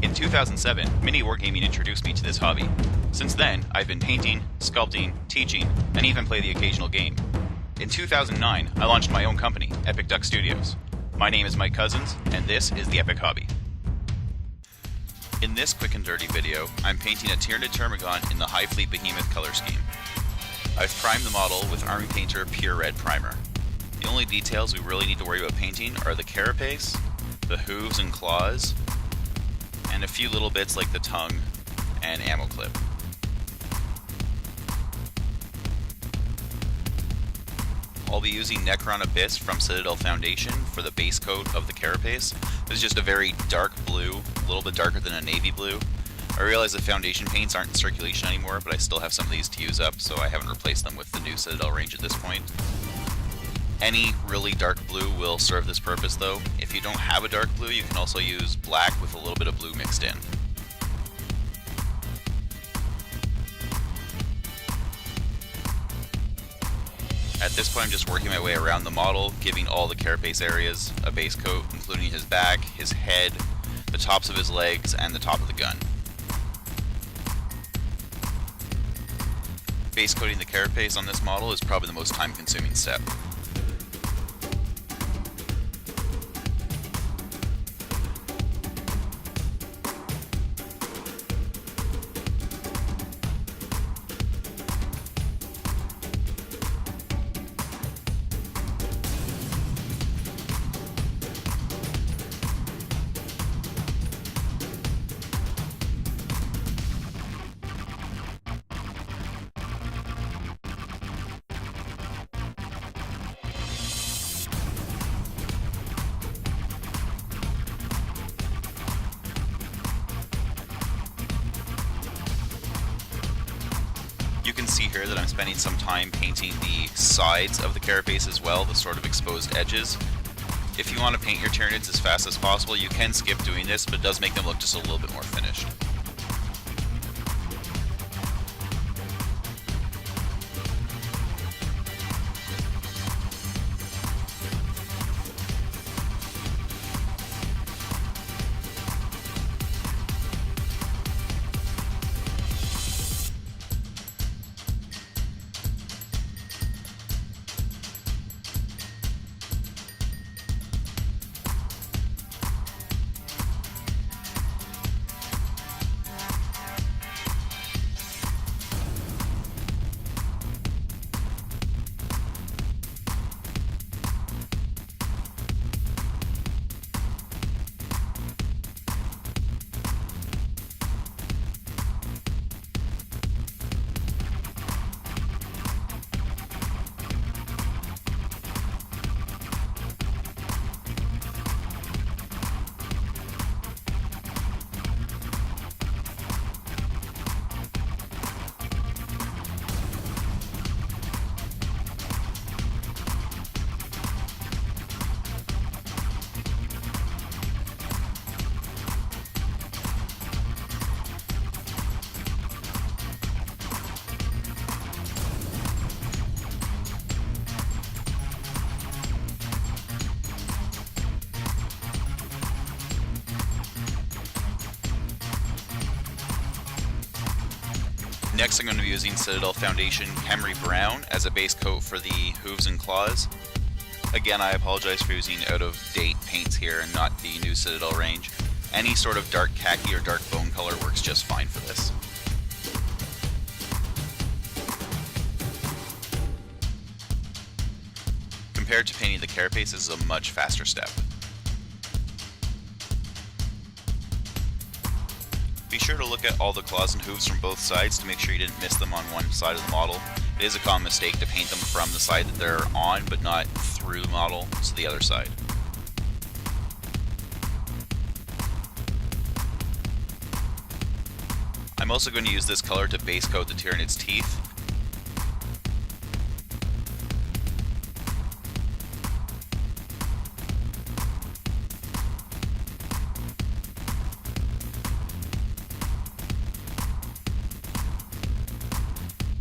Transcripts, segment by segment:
In 2007, mini wargaming introduced me to this hobby. Since then, I've been painting, sculpting, teaching, and even play the occasional game. In 2009, I launched my own company, Epic Duck Studios. My name is Mike Cousins, and this is the Epic Hobby. In this quick and dirty video, I'm painting a Tyranid Termagant in the Hive Fleet Behemoth color scheme. I've primed the model with Army Painter Pure Red Primer. The only details we really need to worry about painting are the carapace, the hooves and claws, and a few little bits like the tongue and ammo clip. I'll be using Necron Abyss from Citadel Foundation for the base coat of the carapace. This is just a very dark blue, a little bit darker than a navy blue. I realize the foundation paints aren't in circulation anymore, but I still have some of these to use up, so I haven't replaced them with the new Citadel range at this point. Any really dark blue will serve this purpose though. If you don't have a dark blue, you can also use black with a little bit of blue mixed in. At this point I'm just working my way around the model, giving all the carapace areas a base coat, including his back, his head, the tops of his legs, and the top of the gun. Base coating the carapace on this model is probably the most time-consuming step. You can see here that I'm spending some time painting the sides of the carapace as well, the sort of exposed edges. If you want to paint your Tyranids as fast as possible, you can skip doing this, but it does make them look just a little bit more finished. Next I'm going to be using Citadel Foundation Emery Brown as a base coat for the hooves and claws. Again, I apologize for using out-of-date paints here and not the new Citadel range. Any sort of dark khaki or dark bone color works just fine for this. Compared to painting the carapace, this is a much faster step. Be sure to look at all the claws and hooves from both sides to make sure you didn't miss them on one side of the model. It is a common mistake to paint them from the side that they're on, but not through the model to the other side. I'm also going to use this color to base coat the Tyranid's teeth.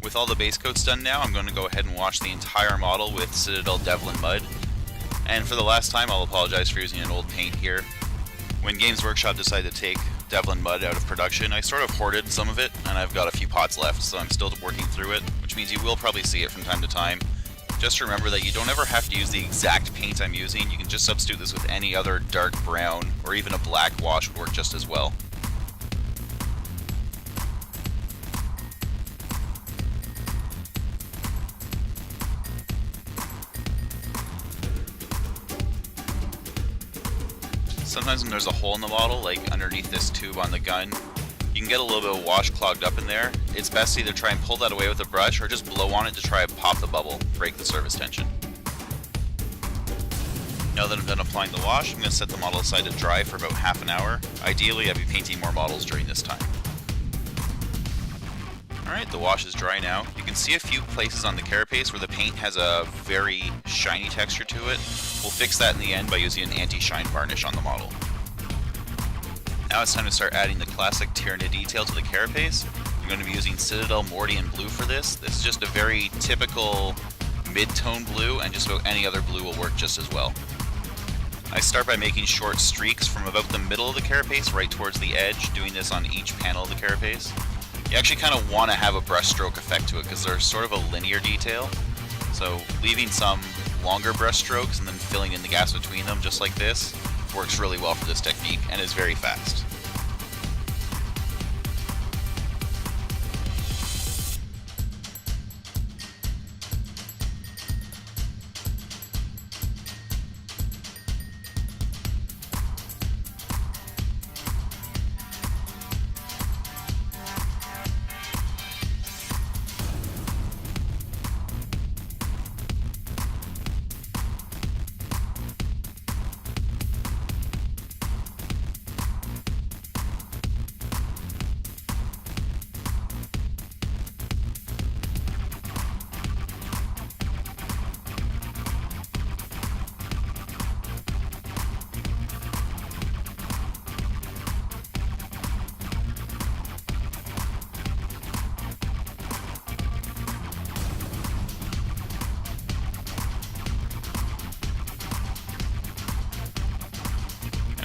With all the base coats done now, I'm going to go ahead and wash the entire model with Citadel Devlin Mud. And for the last time, I'll apologize for using an old paint here. When Games Workshop decided to take Devlin Mud out of production. I sort of hoarded some of it, and I've got a few pots left, so I'm still working through it, which means you will probably see it from time to time. Just remember that you don't ever have to use the exact paint I'm using. You can just substitute this with any other dark brown, or even a black wash would work just as well. Sometimes when there's a hole in the model, like underneath this tube on the gun, you can get a little bit of wash clogged up in there. It's best to either try and pull that away with a brush or just blow on it to try and pop the bubble, break the surface tension. Now that I'm done applying the wash, I'm going to set the model aside to dry for about half an hour. Ideally, I'd be painting more models during this time. Alright, the wash is dry now. You can see a few places on the carapace where the paint has a very shiny texture to it. We'll fix that in the end by using an anti-shine varnish on the model. Now it's time to start adding the classic Tyranid detail to the carapace. I'm going to be using Citadel Mordian Blue for this. This is just a very typical mid-tone blue, and just about any other blue will work just as well. I start by making short streaks from about the middle of the carapace right towards the edge, doing this on each panel of the carapace. You actually kind of want to have a brushstroke effect to it because they're sort of a linear detail. So leaving some longer brush strokes and then filling in the gaps between them just like this works really well for this technique and is very fast.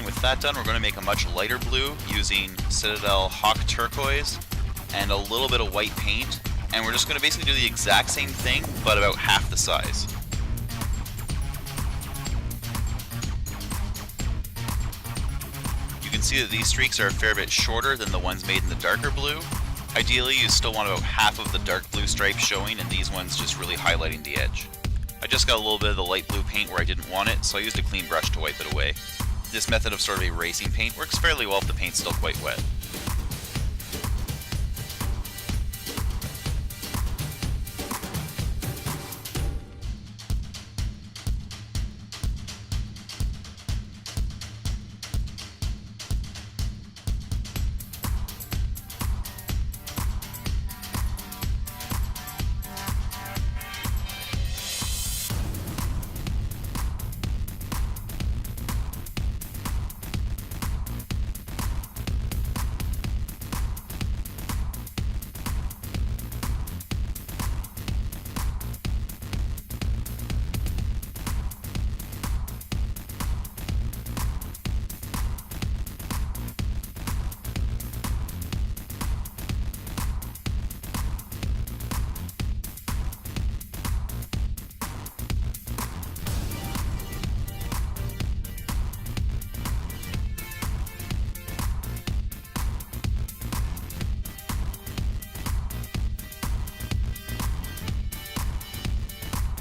With that done, we're going to make a much lighter blue using Citadel Hawk Turquoise and a little bit of white paint, and we're just going to basically do the exact same thing but about half the size. You can see that these streaks are a fair bit shorter than the ones made in the darker blue. Ideally, you still want about half of the dark blue stripe showing, and these ones just really highlighting the edge. I just got a little bit of the light blue paint where I didn't want it, so I used a clean brush to wipe it away. This method of sort of erasing paint works fairly well if the paint's still quite wet.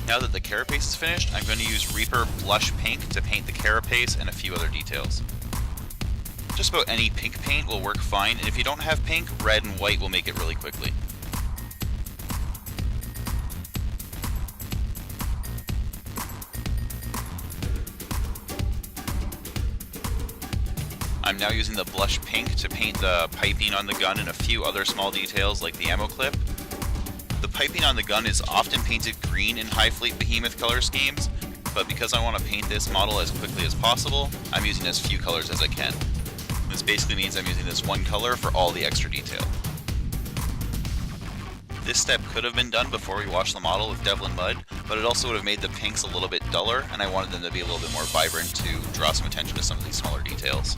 Now that the carapace is finished, I'm going to use Reaper Blush Pink to paint the carapace and a few other details. Just about any pink paint will work fine, and if you don't have pink, red and white will make it really quickly. I'm now using the Blush Pink to paint the piping on the gun and a few other small details like the ammo clip. The piping on the gun is often painted green in Hive Fleet Behemoth color schemes, but because I want to paint this model as quickly as possible, I'm using as few colors as I can. This basically means I'm using this one color for all the extra detail. This step could have been done before we washed the model with Devlin Mud, but it also would have made the pinks a little bit duller, and I wanted them to be a little bit more vibrant to draw some attention to some of these smaller details.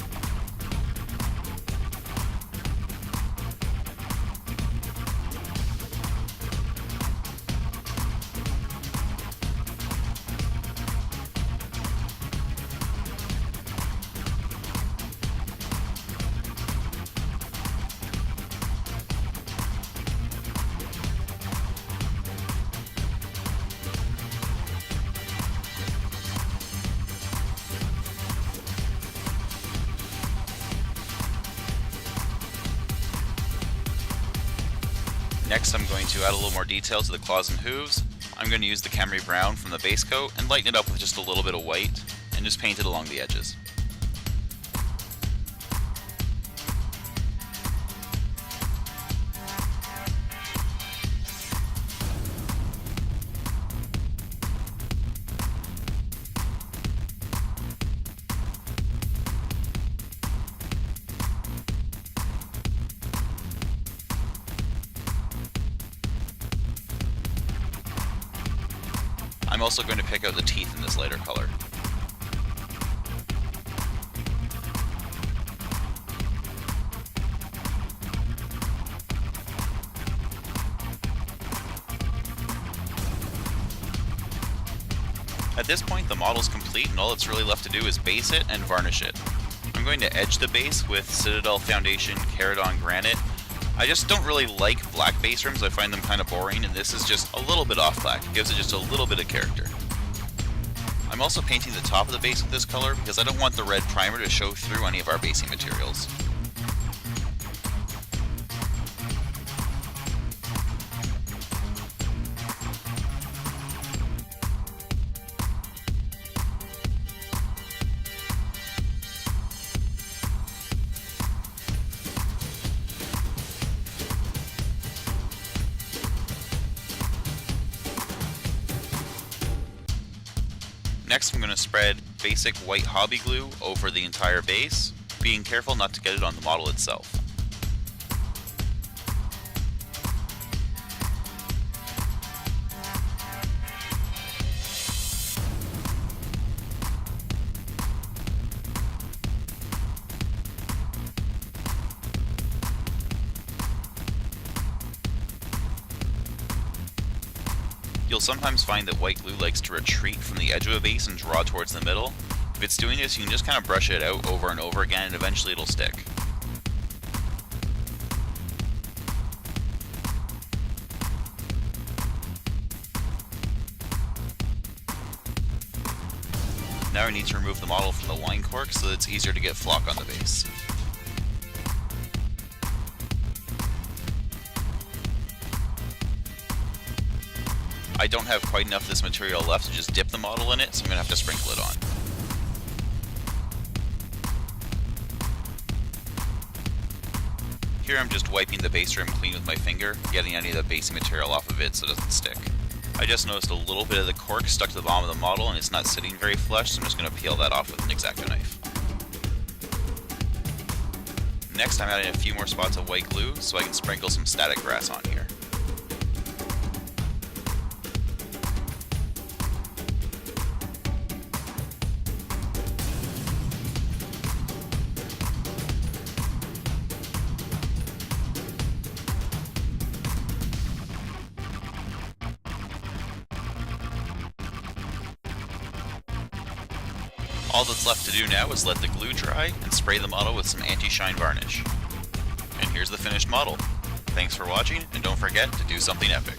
Next I'm going to add a little more detail to the claws and hooves. I'm going to use the Camry Brown from the base coat and lighten it up with just a little bit of white and just paint it along the edges. I'm also going to pick out the teeth in this lighter color. At this point the model's complete and all that's really left to do is base it and varnish it. I'm going to edge the base with Citadel Foundation Caradon Granite. I just don't really like black base rims, I find them kind of boring, and this is just a little bit off black. It gives it just a little bit of character. I'm also painting the top of the base with this color because I don't want the red primer to show through any of our basing materials. Next I'm going to spread basic white hobby glue over the entire base, being careful not to get it on the model itself. You'll sometimes find that white glue likes to retreat from the edge of a base and draw towards the middle. If it's doing this, you can just kind of brush it out over and over again and eventually it'll stick. Now I need to remove the model from the wine cork so that it's easier to get flock on the base. I don't have quite enough of this material left to just dip the model in it, so I'm going to have to sprinkle it on. Here I'm just wiping the base rim clean with my finger, getting any of the basing material off of it so it doesn't stick. I just noticed a little bit of the cork stuck to the bottom of the model and it's not sitting very flush, so I'm just going to peel that off with an X-Acto knife. Next I'm adding a few more spots of white glue so I can sprinkle some static grass on here. All that's left to do now is let the glue dry and spray the model with some anti-shine varnish. And here's the finished model. Thanks for watching, and don't forget to do something epic.